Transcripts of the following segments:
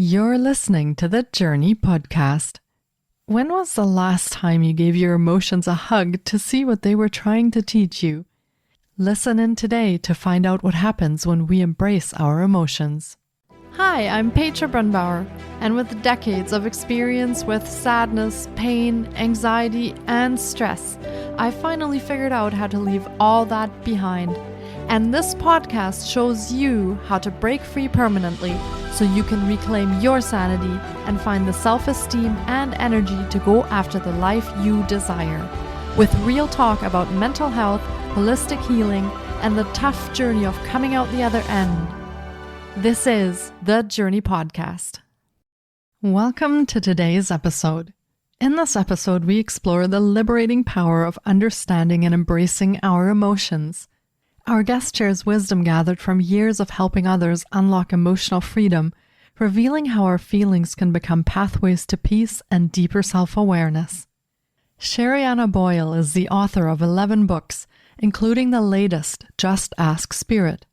You're listening to the Jōrni Podcast. When was the last time you gave your emotions a hug to see what they were trying to teach you? Listen in today to find out what happens when we embrace our emotions. Hi, I'm Petra Brunbauer, and with decades of experience with sadness, pain, anxiety, and stress, I finally figured out how to leave all that behind. And this podcast shows you how to break free permanently so you can reclaim your sanity and find the self-esteem and energy to go after the life you desire. With real talk about mental health, holistic healing, and the tough journey of coming out the other end. This is the Jōrni Podcast. Welcome to today's episode. In this episode, we explore the liberating power of understanding and embracing our emotions. Our guest shares wisdom gathered from years of helping others unlock emotional freedom, revealing how our feelings can become pathways to peace and deeper self-awareness. Sherianna Boyle is the author of 11 books, including the latest, Just Ask Spirit.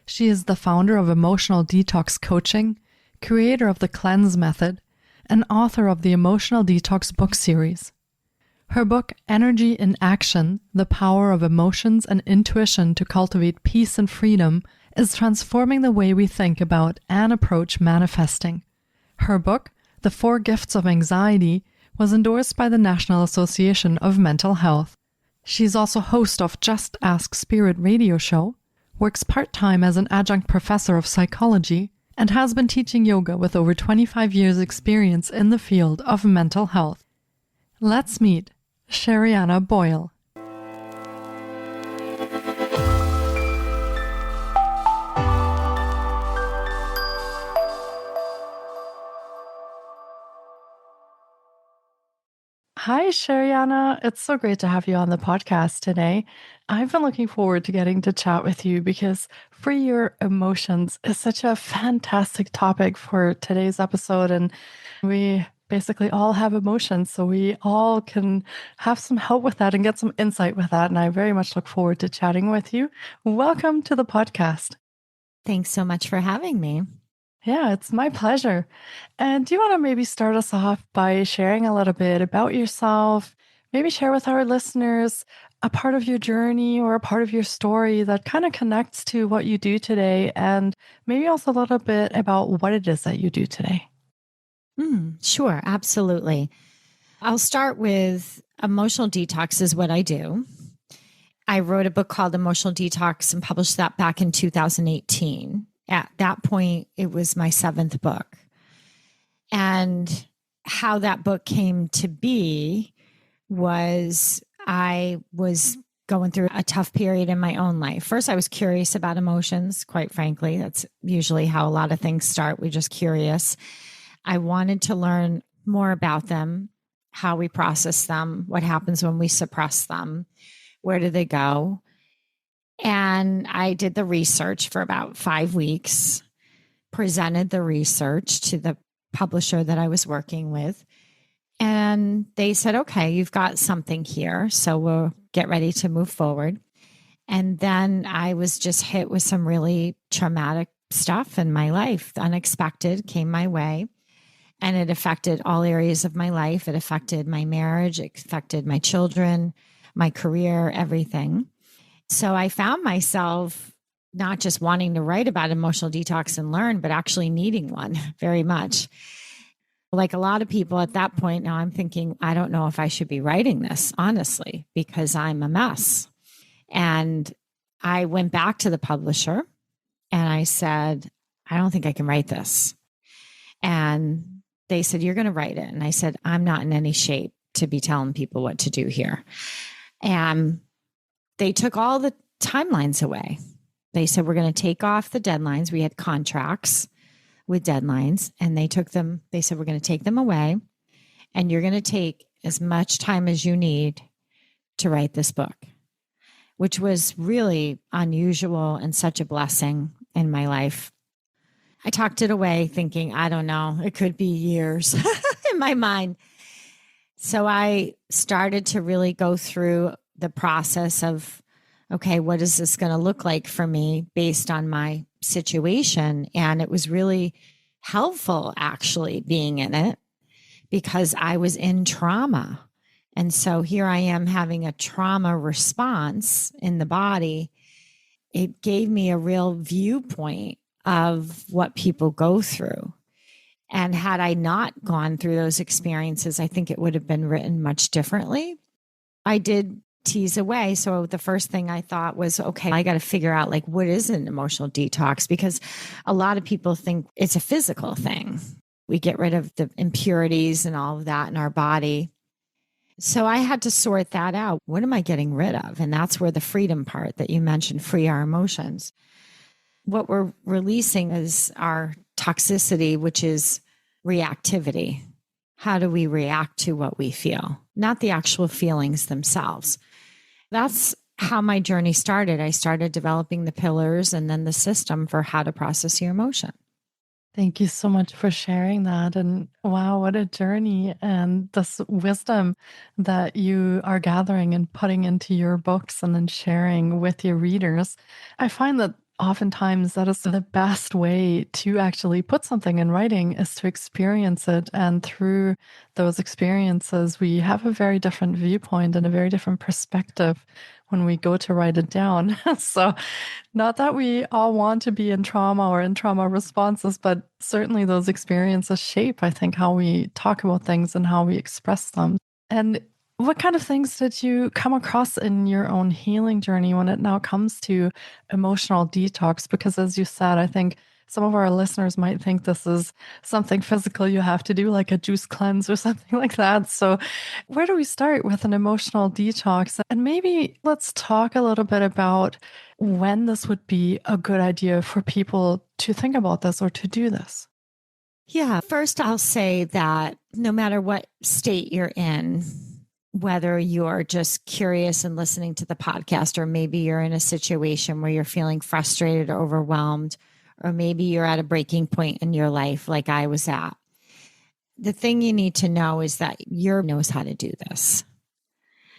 She is the founder of Emotional Detox Coaching, creator of the Cleanse Method, and author of the Emotional Detox book series. Her book, Energy in Action, The Power of Emotions and Intuition to Cultivate Peace and Freedom, is transforming the way we think about and approach manifesting. Her book, The 4 Gifts of Anxiety, was endorsed by the National Association of Mental Health. She's also host of Just Ask Spirit radio show, works part-time as an adjunct professor of psychology, and has been teaching yoga with over 25 years' experience in the field of mental health. Let's meet Sherianna Boyle. Hi, Sherianna. It's so great to have you on the podcast today. I've been looking forward to getting to chat with you because free your emotions is such a fantastic topic for today's episode. And we basically all have emotions, so we all can have some help with that and get some insight with that. And I very much look forward to chatting with you. Welcome to the podcast. Thanks so much for having me. Yeah, it's my pleasure. And do you want to maybe start us off by sharing a little bit about yourself? Maybe share with our listeners a part of your journey or a part of your story that kind of connects to what you do today, and maybe also a little bit about what it is that you do today. Sure, absolutely. I'll start with emotional detox is what I do. I wrote a book called Emotional Detox and published that back in 2018. At that point, it was my 7th book. And how that book came to be was I was going through a tough period in my own life. First, I was curious about emotions, quite frankly. That's usually how a lot of things start. We're just curious. I wanted to learn more about them, how we process them, what happens when we suppress them, where do they go? And I did the research for about 5 weeks, presented the research to the publisher that I was working with. And they said, okay, you've got something here, so we'll get ready to move forward. And then I was just hit with some really traumatic stuff in my life. The unexpected came my way. And it affected all areas of my life. It affected my marriage. It affected my children, my career, everything. So I found myself not just wanting to write about emotional detox and learn, but actually needing one very much. Like a lot of people at that point, now I'm thinking, I don't know if I should be writing this, honestly, because I'm a mess. And I went back to the publisher and I said, I don't think I can write this. And they said, you're going to write it. And I said, I'm not in any shape to be telling people what to do here. And they took all the timelines away. They said, we're going to take off the deadlines. We had contracts with deadlines, and they said, we're going to take them away, and you're going to take as much time as you need to write this book, which was really unusual and such a blessing in my life. I talked it away thinking, I don't know, it could be years in my mind. So I started to really go through the process of, okay, what is this going to look like for me based on my situation? And it was really helpful actually being in it because I was in trauma. And so here I am having a trauma response in the body. It gave me a real viewpoint of what people go through. And had I not gone through those experiences, I think it would have been written much differently. I did tease away. So the first thing I thought was, okay, I got to figure out like, what is an emotional detox? Because a lot of people think it's a physical thing. We get rid of the impurities and all of that in our body. So I had to sort that out. What am I getting rid of? And that's where the freedom part that you mentioned, free our emotions. What we're releasing is our toxicity, which is reactivity. How do we react to what we feel? Not the actual feelings themselves. That's how my journey started. I started developing the pillars and then the system for how to process your emotion. Thank you so much for sharing that. And wow, what a journey, and this wisdom that you are gathering and putting into your books and then sharing with your readers. I find that oftentimes that is the best way to actually put something in writing is to experience it. And through those experiences, we have a very different viewpoint and a very different perspective when we go to write it down. So not that we all want to be in trauma or in trauma responses, but certainly those experiences shape, I think, how we talk about things and how we express them. And what kind of things did you come across in your own healing journey when it now comes to emotional detox? Because as you said, I think some of our listeners might think this is something physical you have to do, like a juice cleanse or something like that. So where do we start with an emotional detox? And maybe let's talk a little bit about when this would be a good idea for people to think about this or to do this. Yeah, first I'll say that no matter what state you're in, whether you're just curious and listening to the podcast, or maybe you're in a situation where you're feeling frustrated, overwhelmed, or maybe you're at a breaking point in your life like I was at. The thing you need to know is that your knows how to do this.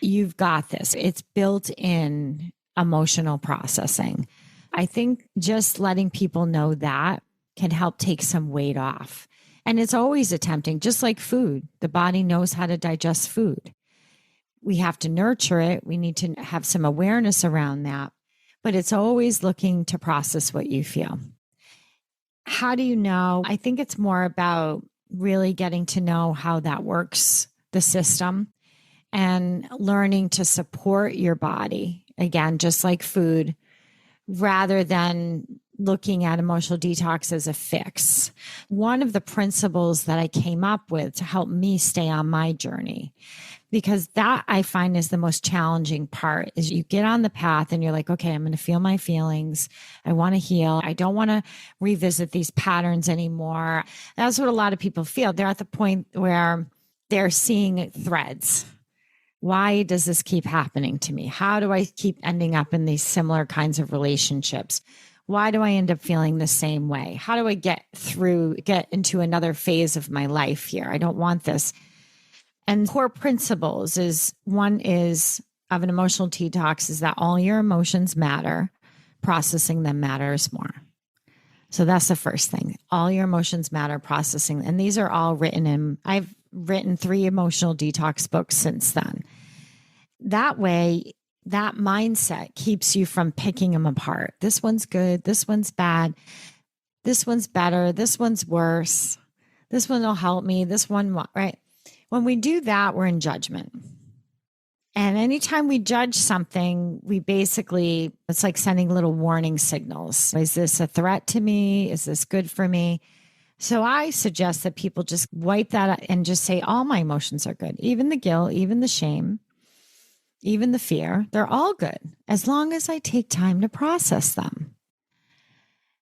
You've got this. It's built in emotional processing. I think just letting people know that can help take some weight off. And it's always attempting, just like food. The body knows how to digest food. We have to nurture it. We need to have some awareness around that, but it's always looking to process what you feel. How do you know? I think it's more about really getting to know how that works, the system, and learning to support your body. Again, just like food, rather than looking at emotional detox as a fix. One of the principles that I came up with to help me stay on my journey, because that I find is the most challenging part, is you get on the path and you're like, okay, I'm going to feel my feelings. I want to heal. I don't want to revisit these patterns anymore. That's what a lot of people feel. They're at the point where they're seeing threads. Why does this keep happening to me? How do I keep ending up in these similar kinds of relationships? Why do I end up feeling the same way? How do I get into another phase of my life here? I don't want this. And core principles is one is of an emotional detox is that all your emotions matter. Processing them matters more. So that's the first thing. All your emotions matter, processing. And these are all written in, I've written 3 emotional detox books since then. That way, that mindset keeps you from picking them apart. This one's good. This one's bad. This one's better. This one's worse. This one will help me. This one won't, right? When we do that, we're in judgment. And anytime we judge something, we basically, it's like sending little warning signals. Is this a threat to me? Is this good for me? So I suggest that people just wipe that out and just say, all my emotions are good. Even the guilt, even the shame, even the fear, they're all good as long as I take time to process them.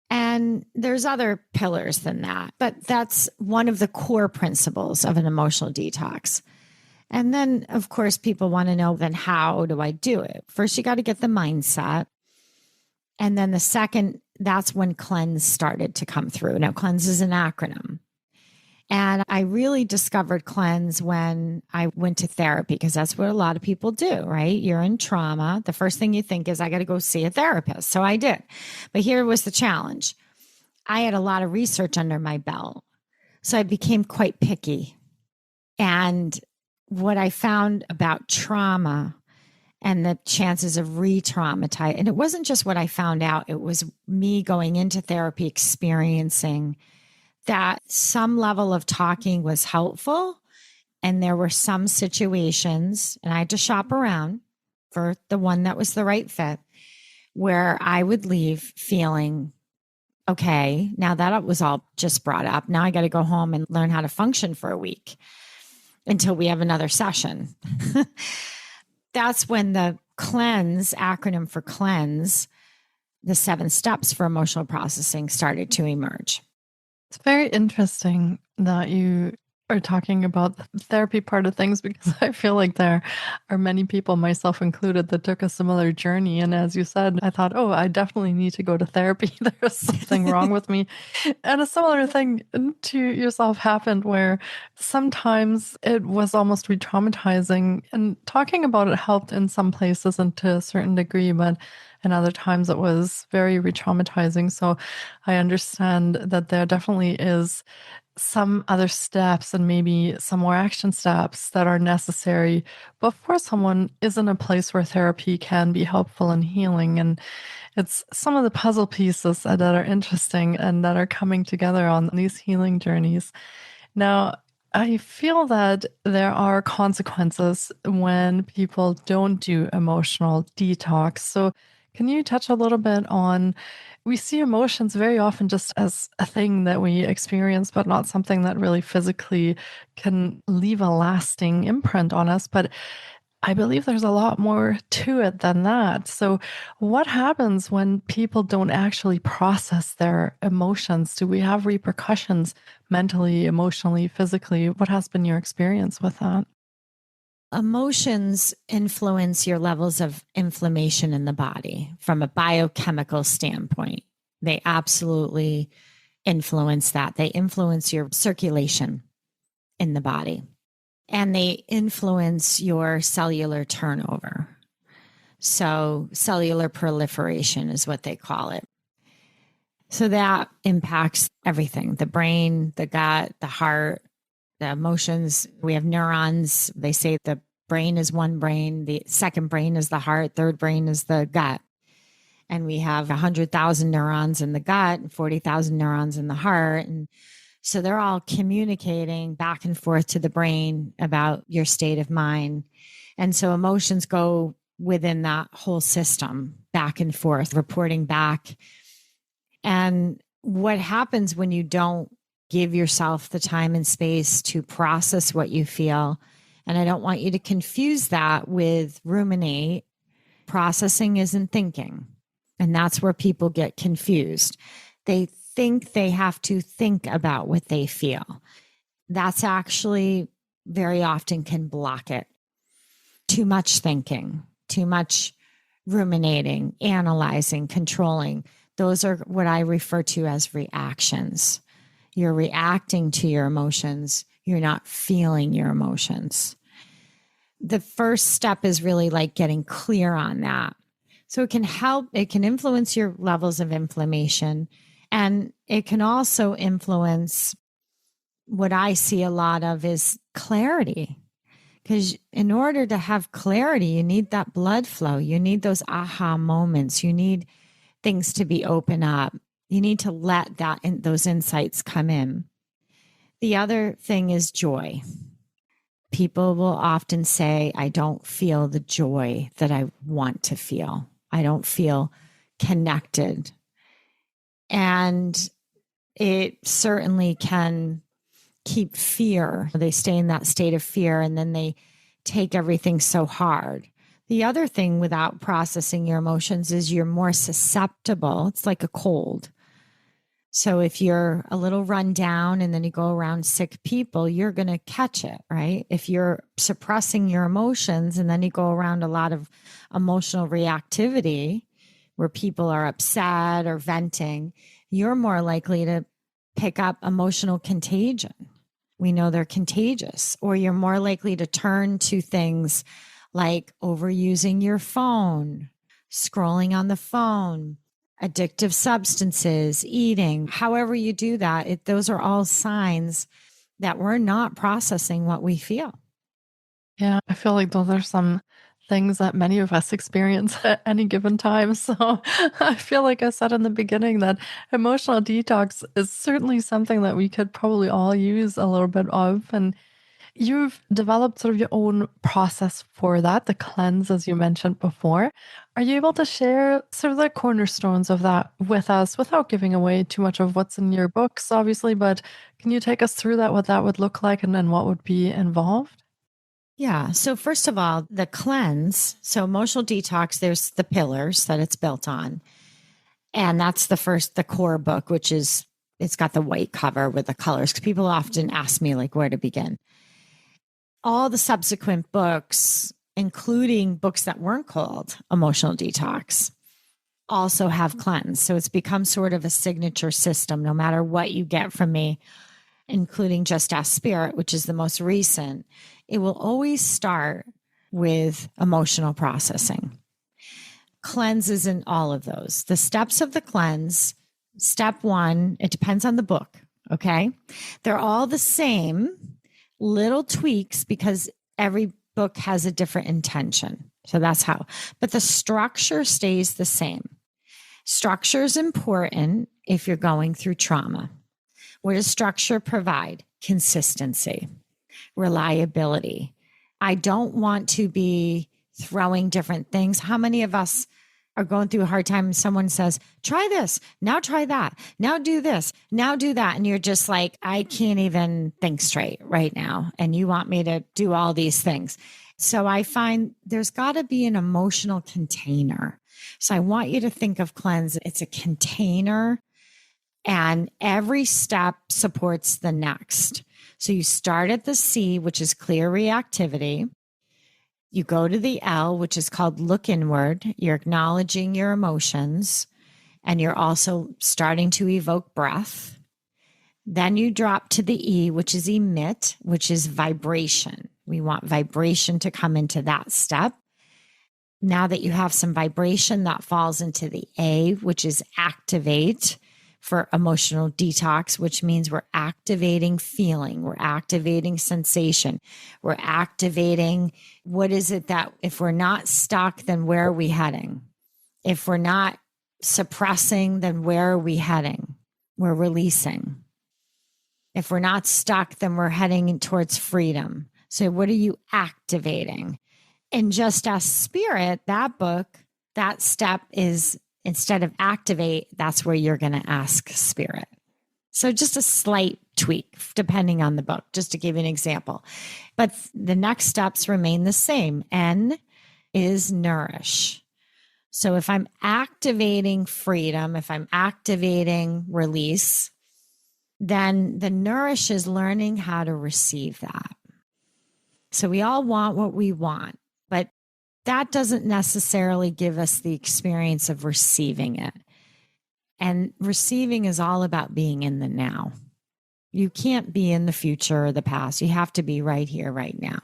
And there's other pillars than that, but that's one of the core principles of an emotional detox. And then, of course, people want to know, then how do I do it? First, you got to get the mindset. And then the second, that's when cleanse started to come through. Now, cleanse is an acronym. And I really discovered cleanse when I went to therapy, because that's what a lot of people do, right? You're in trauma. The first thing you think is, I got to go see a therapist. So I did. But here was the challenge. I had a lot of research under my belt. So I became quite picky. And what I found about trauma and the chances of re-traumatizing, and it wasn't just what I found out, it was me going into therapy, experiencing that some level of talking was helpful. And there were some situations, and I had to shop around for the one that was the right fit, where I would leave feeling, okay, now that it was all just brought up, now I got to go home and learn how to function for a week until we have another session. That's when the cleanse, acronym for cleanse, the 7 steps for emotional processing started to emerge. It's very interesting that you are talking about the therapy part of things, because I feel like there are many people, myself included, that took a similar journey. And as you said, I thought, oh, I definitely need to go to therapy. There's something wrong with me. And a similar thing to yourself happened, where sometimes it was almost re-traumatizing, and talking about it helped in some places and to a certain degree, but in other times it was very re-traumatizing. So I understand that there definitely is some other steps and maybe some more action steps that are necessary before someone is in a place where therapy can be helpful and healing. And it's some of the puzzle pieces that are interesting and that are coming together on these healing journeys. Now, I feel that there are consequences when people don't do emotional detox. So can you touch a little bit on, we see emotions very often just as a thing that we experience, but not something that really physically can leave a lasting imprint on us. But I believe there's a lot more to it than that. So what happens when people don't actually process their emotions? Do we have repercussions mentally, emotionally, physically? What has been your experience with that? Emotions influence your levels of inflammation in the body from a biochemical standpoint. They absolutely influence that. They influence your circulation in the body, and they influence your cellular turnover. So cellular proliferation is what they call it. So that impacts everything: the brain, the gut, the heart, the emotions. We have neurons. They say the brain is one brain. The second brain is the heart. Third brain is the gut. And we have 100,000 neurons in the gut and 40,000 neurons in the heart. And so they're all communicating back and forth to the brain about your state of mind. And so emotions go within that whole system, back and forth, reporting back. And what happens when you don't give yourself the time and space to process what you feel? And I don't want you to confuse that with ruminate. Processing isn't thinking. And that's where people get confused. They think they have to think about what they feel. That's actually very often can block it. Too much thinking, too much ruminating, analyzing, controlling. Those are what I refer to as reactions. You're reacting to your emotions. You're not feeling your emotions. The first step is really like getting clear on that. So it can help, it can influence your levels of inflammation, and it can also influence what I see a lot of is clarity. Because in order to have clarity, you need that blood flow. You need those aha moments. You need things to be open up. You need to let those insights come in. The other thing is joy. People will often say, I don't feel the joy that I want to feel. I don't feel connected. And it certainly can keep fear. They stay in that state of fear, and then they take everything so hard. The other thing without processing your emotions is you're more susceptible. It's like a cold. So if you're a little run down and then you go around sick people, you're going to catch it, right? If you're suppressing your emotions and then you go around a lot of emotional reactivity where people are upset or venting, you're more likely to pick up emotional contagion. We know they're contagious. Or you're more likely to turn to things like overusing your phone, scrolling on the phone, addictive substances, eating, however you do that, those are all signs that we're not processing what we feel. Yeah, I feel like those are some things that many of us experience at any given time. So I feel like I said in the beginning that emotional detox is certainly something that we could probably all use a little bit of. And you've developed sort of your own process for that, the cleanse, as you mentioned before. Are you able to share sort of the cornerstones of that with us without giving away too much of what's in your books, obviously? But can you take us through that, what that would look like, and then what would be involved? Yeah. So first of all, the cleanse. So emotional detox, there's the pillars that it's built on. And that's the core book, which is, it's got the white cover with the colors. Because people often ask me like where to begin. All the subsequent books, including books that weren't called Emotional Detox, also have cleanse. So it's become sort of a signature system, no matter what you get from me, including Just Ask Spirit, which is the most recent. It will always start with emotional processing. Cleanses in all of those. The steps of the cleanse, step one, it depends on the book. Okay. They're all the same, little tweaks because every book has a different intention. So that's how, but the structure stays the same. Structure is important if you're going through trauma. What does structure provide? Consistency, reliability. I don't want to be throwing different things. How many of us are going through a hard time and someone says, try this, now try that, now do this, now do that. And you're just like, I can't even think straight right now. And you want me to do all these things. So I find there's got to be an emotional container. So I want you to think of cleanse. It's a container and every step supports the next. So you start at the C, which is clear reactivity. You go to the L, which is called look inward. You're acknowledging your emotions and you're also starting to evoke breath. Then you drop to the E, which is emit, which is vibration. We want vibration to come into that step. Now that you have some vibration, that falls into the A, which is activate for emotional detox, which means we're activating feeling, we're activating sensation, we're activating what is it that if we're not stuck, then where are we heading? If we're not suppressing, then where are we heading? We're releasing. If we're not stuck, then we're heading towards freedom. So what are you activating? And Just Ask Spirit, that book, that step is instead of activate, that's where you're going to ask Spirit. So just a slight tweak depending on the book, just to give you an example. But the next steps remain the same. N is nourish. So if I'm activating freedom, if I'm activating release, then the nourish is learning how to receive that. So we all want what we want, but that doesn't necessarily give us the experience of receiving it. And receiving is all about being in the now. You can't be in the future or the past. You have to be right here, right now.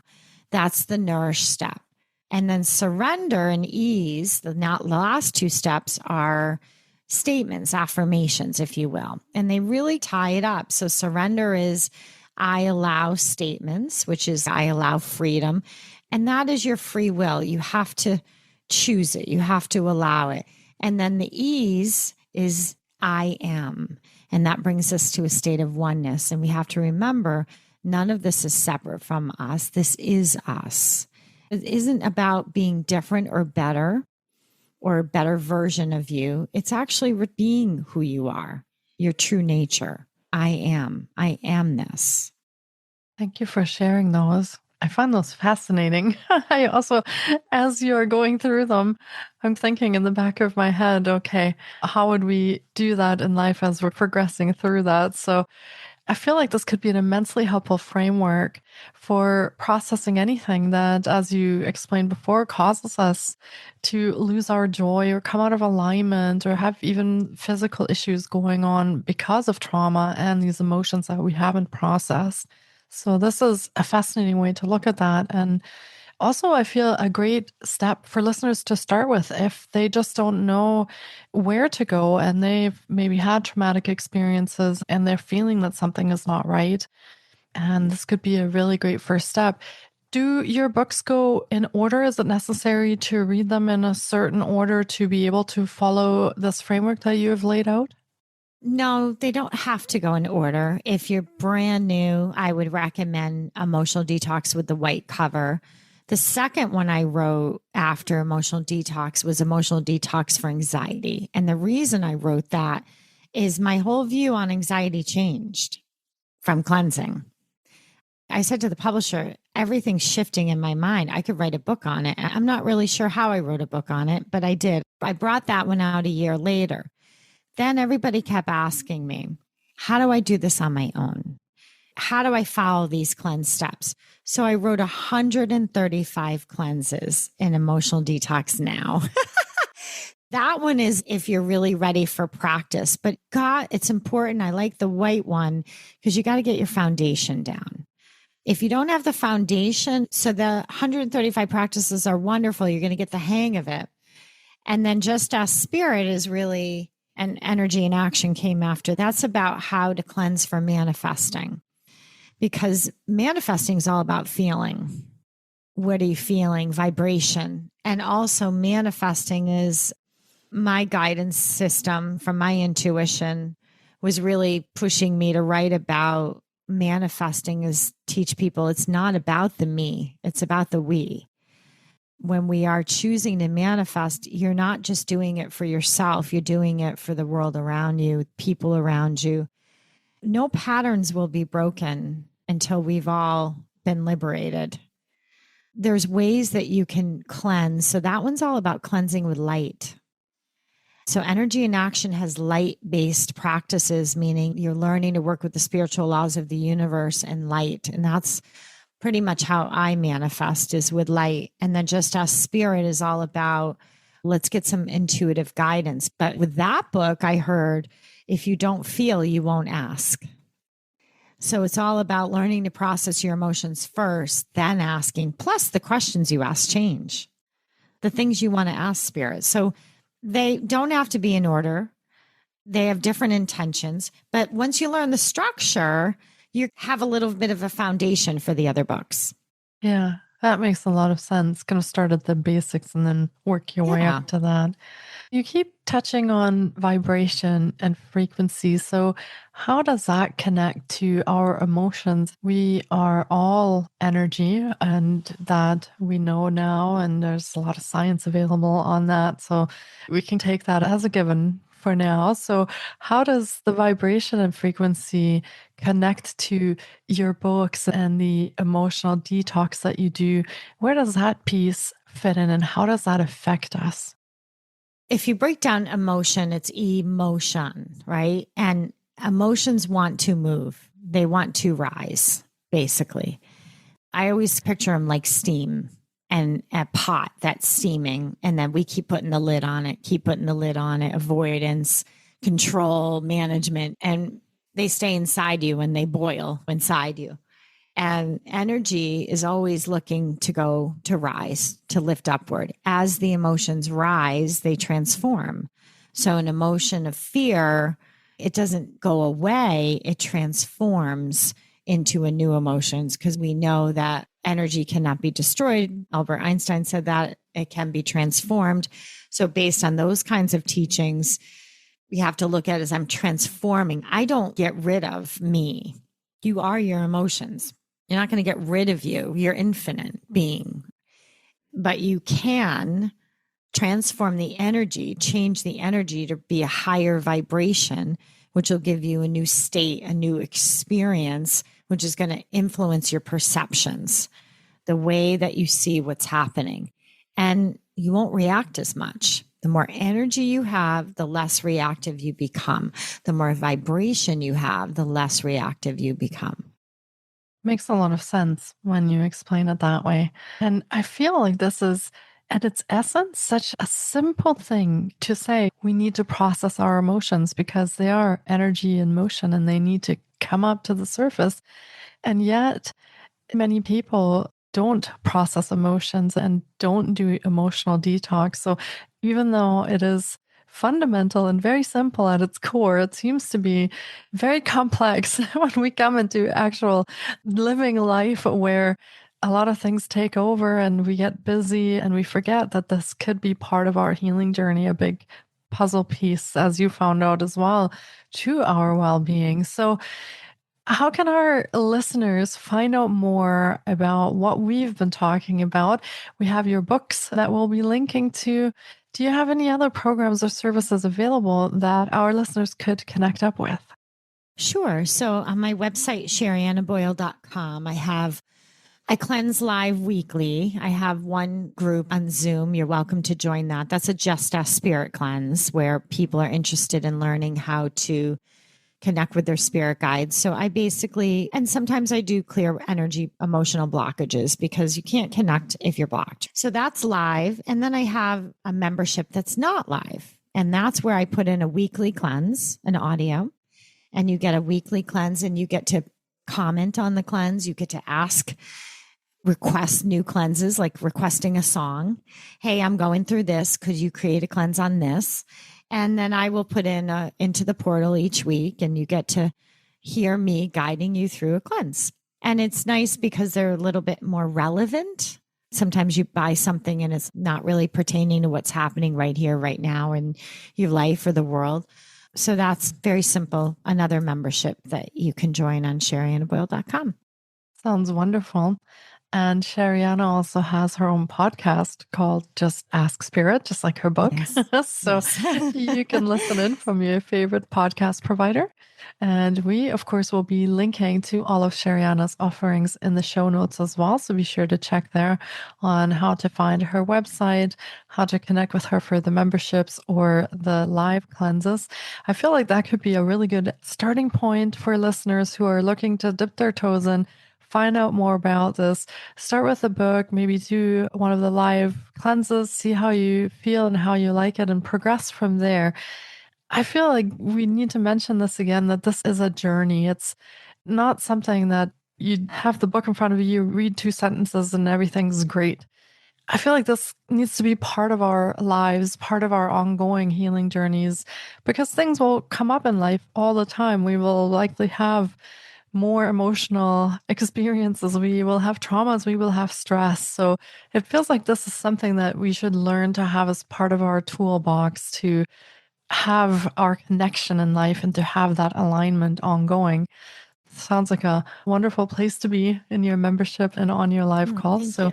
That's the nourish step. And then surrender and ease, the last two steps are statements, affirmations, if you will. And they really tie it up. So surrender is I allow statements, which is I allow freedom. And that is your free will. You have to choose it. You have to allow it. And then the ease is I am. And that brings us to a state of oneness. And we have to remember none of this is separate from us. This is us. It isn't about being different or a better version of you. It's actually being who you are, your true nature. I am this. Thank you for sharing those. I find those fascinating. I also, as you're going through them, I'm thinking in the back of my head, okay, how would we do that in life as we're progressing through that? So I feel like this could be an immensely helpful framework for processing anything that, as you explained before, causes us to lose our joy or come out of alignment or have even physical issues going on because of trauma and these emotions that we haven't processed. So this is a fascinating way to look at that. And Also, I feel a great step for listeners to start with if they just don't know where to go and they've maybe had traumatic experiences and they're feeling that something is not right. And this could be a really great first step. Do your books go in order? Is it necessary to read them in a certain order to be able to follow this framework that you have laid out? No, they don't have to go in order. If you're brand new, I would recommend Emotional Detox with the white cover. The second one I wrote after Emotional Detox was Emotional Detox for Anxiety. And the reason I wrote that is my whole view on anxiety changed from cleansing. I said to the publisher, everything's shifting in my mind. I could write a book on it. I'm not really sure how I wrote a book on it, but I did. I brought that one out a year later. Then everybody kept asking me, how do I do this on my own? How do I follow these cleanse steps? So I wrote 135 cleanses in Emotional Detox now. That one is if you're really ready for practice. But God, it's important. I like the white one because you got to get your foundation down. If you don't have the foundation, so the 135 practices are wonderful. You're going to get the hang of it. And then Just Ask Spirit is really, and Energy and Action came after. That's about how to cleanse for manifesting. Because manifesting is all about feeling. What are you feeling? Vibration. And also manifesting is my guidance system from my intuition was really pushing me to write about manifesting is teach people it's not about the me, it's about the we. When we are choosing to manifest, you're not just doing it for yourself, you're doing it for the world around you, people around you. No patterns will be broken until we've all been liberated. There's ways that you can cleanse. So that one's all about cleansing with light. So Energy in Action has light-based practices, meaning you're learning to work with the spiritual laws of the universe and light. And that's pretty much how I manifest, is with light. And then Just Ask Spirit is all about, let's get some intuitive guidance. But with that book, I heard, if you don't feel, you won't ask. So it's all about learning to process your emotions first, then asking. Plus the questions you ask change. The things you want to ask Spirit. So they don't have to be in order. They have different intentions. But once you learn the structure, you have a little bit of a foundation for the other books. Yeah, that makes a lot of sense. Going to start at the basics and then work your way up to that. You keep touching on vibration and frequency. So how does that connect to our emotions? We are all energy, and that we know now, and there's a lot of science available on that. So we can take that as a given for now. So how does the vibration and frequency connect to your books and the emotional detox that you do? Where does that piece fit in, and how does that affect us? If you break down emotion, it's emotion, right? And emotions want to move. They want to rise, basically. I always picture them like steam and a pot that's steaming. And then we keep putting the lid on it, avoidance, control, management. And they stay inside you and they boil inside you. And energy is always looking to go to rise, to lift upward. As the emotions rise, they transform. So an emotion of fear, it doesn't go away, it transforms into a new emotions, because we know that energy cannot be destroyed. Albert Einstein said that it can be transformed. So based on those kinds of teachings, we have to look at it as I'm transforming. I don't get rid of me. You are your emotions. You're not going to get rid of you. You're infinite being. But you can transform the energy, change the energy to be a higher vibration, which will give you a new state, a new experience, which is going to influence your perceptions, the way that you see what's happening. And you won't react as much. The more energy you have, the less reactive you become. The more vibration you have, the less reactive you become. Makes a lot of sense when you explain it that way. And I feel like this is, at its essence, such a simple thing to say. We need to process our emotions because they are energy in motion and they need to come up to the surface. And yet, many people don't process emotions and don't do emotional detox. So even though it is fundamental and very simple at its core, it seems to be very complex when we come into actual living life where a lot of things take over and we get busy and we forget that this could be part of our healing journey, a big puzzle piece, as you found out as well, to our well-being. So how can our listeners find out more about what we've been talking about? We have your books that we'll be linking to. Do you have any other programs or services available that our listeners could connect up with? Sure. So on my website, SheriannaBoyle.com, I cleanse live weekly. I have one group on Zoom. You're welcome to join that. That's a Just Ask Spirit cleanse where people are interested in learning how to connect with their spirit guides. So and sometimes I do clear energy, emotional blockages because you can't connect if you're blocked. So that's live. And then I have a membership that's not live. And that's where I put in a weekly cleanse, an audio, and you get a weekly cleanse and you get to comment on the cleanse. You get to request new cleanses, like requesting a song. Hey, I'm going through this. Could you create a cleanse on this? And then I will put into the portal each week, and you get to hear me guiding you through a cleanse. And it's nice because they're a little bit more relevant. Sometimes you buy something and it's not really pertaining to what's happening right here, right now in your life or the world. So that's very simple. Another membership that you can join on SheriannaBoyle.com. Sounds wonderful. And Sherianna also has her own podcast called Just Ask Spirit, just like her book. Yes. So yes. You can listen in from your favorite podcast provider. And we, of course, will be linking to all of Sherianna's offerings in the show notes as well. So be sure to check there on how to find her website, how to connect with her for the memberships or the live cleanses. I feel like that could be a really good starting point for listeners who are looking to dip their toes in, find out more about this. Start with a book, maybe do one of the live cleanses, see how you feel and how you like it, and progress from there. I feel like we need to mention this again, that this is a journey. It's not something that you have the book in front of you, read 2 sentences and everything's great. I feel like this needs to be part of our lives, part of our ongoing healing journeys, because things will come up in life all the time. We will likely have more emotional experiences. We will have traumas. We will have stress. So it feels like this is something that we should learn to have as part of our toolbox to have our connection in life and to have that alignment ongoing. Sounds like a wonderful place to be in your membership and on your live calls. So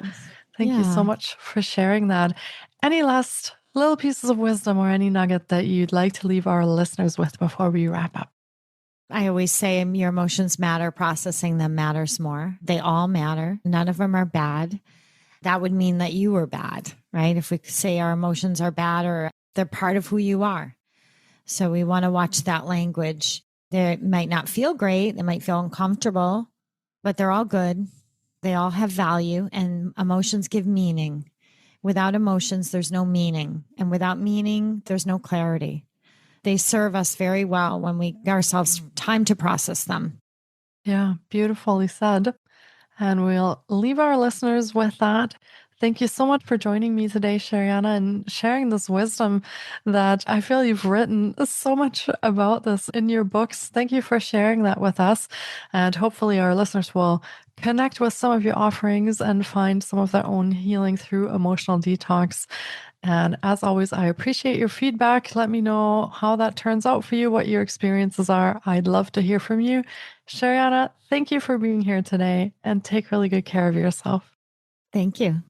thank you so much for sharing that. Any last little pieces of wisdom or any nugget that you'd like to leave our listeners with before we wrap up? I always say your emotions matter. Processing them matters more. They all matter. None of them are bad. That would mean that you were bad, right? If we say our emotions are bad or they're part of who you are. So we want to watch that language. They might not feel great. They might feel uncomfortable, but they're all good. They all have value, and emotions give meaning. Without emotions, there's no meaning. And without meaning, there's no clarity. They serve us very well when we give ourselves time to process them. Yeah, beautifully said. And we'll leave our listeners with that. Thank you so much for joining me today, Sherianna, and sharing this wisdom that I feel you've written so much about this in your books. Thank you for sharing that with us. And hopefully our listeners will connect with some of your offerings and find some of their own healing through emotional detox. And as always, I appreciate your feedback. Let me know how that turns out for you, what your experiences are. I'd love to hear from you. Sherianna, thank you for being here today, and take really good care of yourself. Thank you.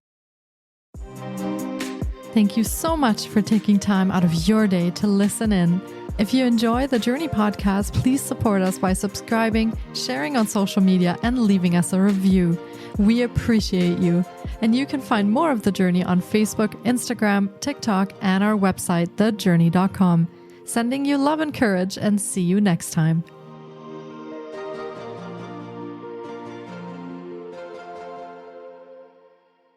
Thank you so much for taking time out of your day to listen in. If you enjoy the Jōrni Podcast, please support us by subscribing, sharing on social media, and leaving us a review. We appreciate you. And you can find more of The Jōrni on Facebook, Instagram, TikTok, and our website, thejorni.com. Sending you love and courage, and see you next time.